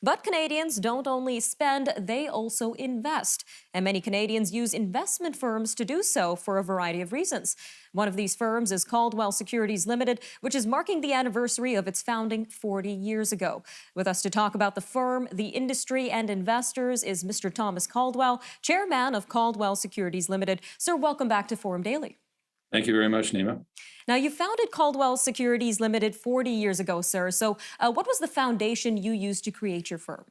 But Canadians don't only spend, they also invest. And many Canadians use investment firms to do so for a variety of reasons. One of these firms is Caldwell Securities Limited, which is marking the anniversary of its founding 40 years ago. With us to talk about the firm, the industry, and investors is Mr. Thomas Caldwell, chairman of Caldwell Securities Limited. Sir, welcome back to Forum Daily. Thank you very much, Nima. Now, you founded Caldwell Securities Limited 40 years ago, sir. So what was the foundation you used to create your firm?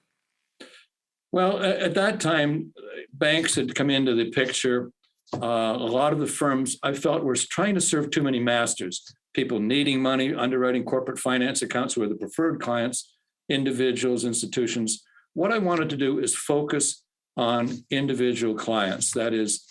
Well, at that time, banks had come into the picture. A lot of the firms I felt were trying to serve too many masters, people needing money, underwriting corporate finance accounts were the preferred clients, individuals, institutions. What I wanted to do is focus on individual clients, that is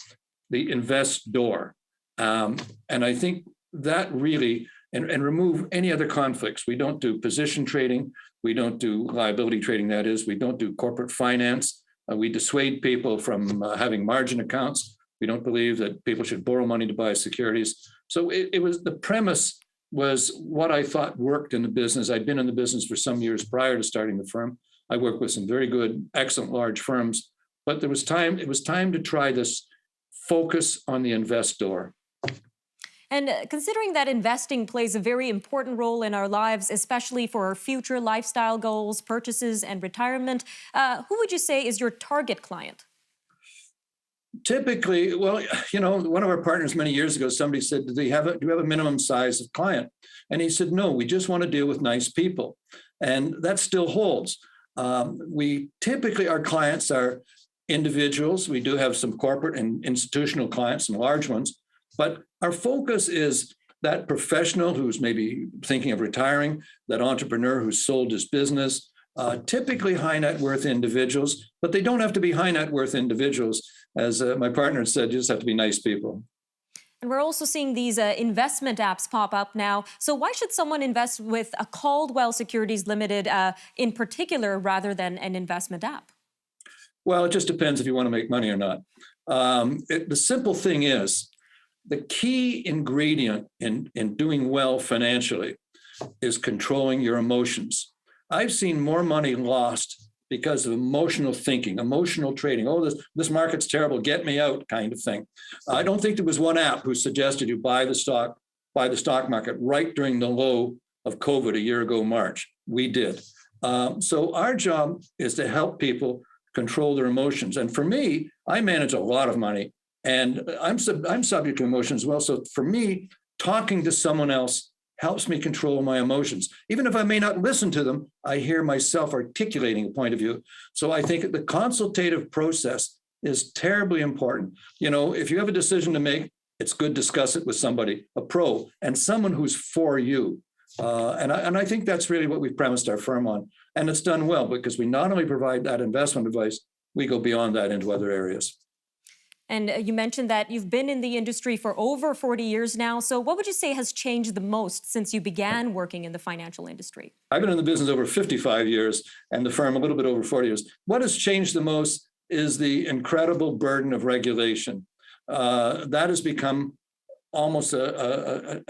the investor. And I think that really, and remove any other conflicts. We don't do position trading. We don't do liability trading, that is. We don't do corporate finance. We dissuade people from having margin accounts. We don't believe that people should borrow money to buy securities. So it was, the premise was what I thought worked in the business. I'd been in the business for some years prior to starting the firm. I worked with some very good, excellent large firms, but it was time to try this focus on the investor. And considering that investing plays a very important role in our lives, especially for our future lifestyle goals, purchases, and retirement, who would you say is your target client? Typically, well, one of our partners many years ago, somebody said, do you have a minimum size of client? And he said, no, we just want to deal with nice people. And that still holds. We typically, our clients are individuals. We do have some corporate and institutional clients, some large ones. But our focus is that professional who's maybe thinking of retiring, that entrepreneur who's sold his business, typically high net worth individuals, but they don't have to be high net worth individuals. As my partner said, you just have to be nice people. And we're also seeing these investment apps pop up now. So why should someone invest with a Caldwell Securities Limited in particular rather than an investment app? Well, it just depends if you want to make money or not. The simple thing is, the key ingredient in doing well financially is controlling your emotions. I've seen more money lost because of emotional thinking, emotional trading. Oh, this market's terrible, get me out kind of thing. I don't think there was one app who suggested you buy the stock market right during the low of COVID a year ago, March. We did. So our job is to help people control their emotions. And for me, I manage a lot of money. And I'm subject to emotions as well. So for me, talking to someone else helps me control my emotions. Even if I may not listen to them, I hear myself articulating a point of view. So I think the consultative process is terribly important. If you have a decision to make, it's good to discuss it with somebody, a pro, and someone who's for you. And I think that's really what we've premised our firm on. And it's done well because we not only provide that investment advice, we go beyond that into other areas. And you mentioned that you've been in the industry for over 40 years now. So what would you say has changed the most since you began working in the financial industry? I've been in the business over 55 years and the firm a little bit over 40 years. What has changed the most is the incredible burden of regulation. That has become almost an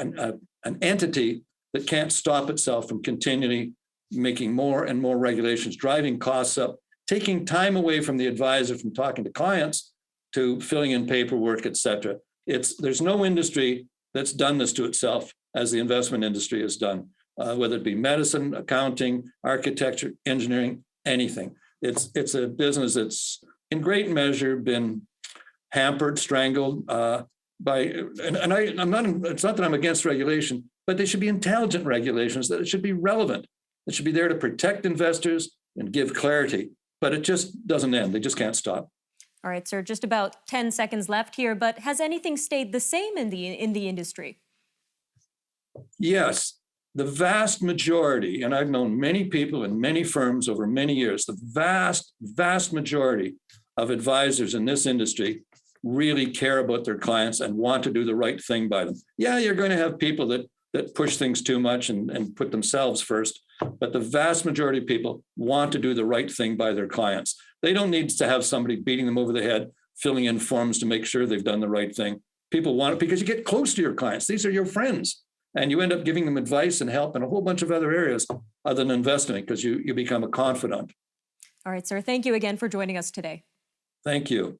entity that can't stop itself from continually making more and more regulations, driving costs up, taking time away from the advisor from talking to clients, to filling in paperwork, et cetera. There's no industry that's done this to itself as the investment industry has done, whether it be medicine, accounting, architecture, engineering, anything. It's a business that's in great measure been hampered, strangled it's not that I'm against regulation, but they should be intelligent regulations, that it should be relevant. It should be there to protect investors and give clarity, but it just doesn't end. They just can't stop. All right, sir, just about 10 seconds left here, but has anything stayed the same in the industry? Yes, the vast majority, and I've known many people in many firms over many years, the vast majority of advisors in this industry really care about their clients and want to do the right thing by them. Yeah, you're going to have people that push things too much and put themselves first, but the vast majority of people want to do the right thing by their clients. They don't need to have somebody beating them over the head, filling in forms to make sure they've done the right thing. People want it because you get close to your clients. These are your friends. And you end up giving them advice and help in a whole bunch of other areas other than investing because you become a confidant. All right, sir. Thank you again for joining us today. Thank you.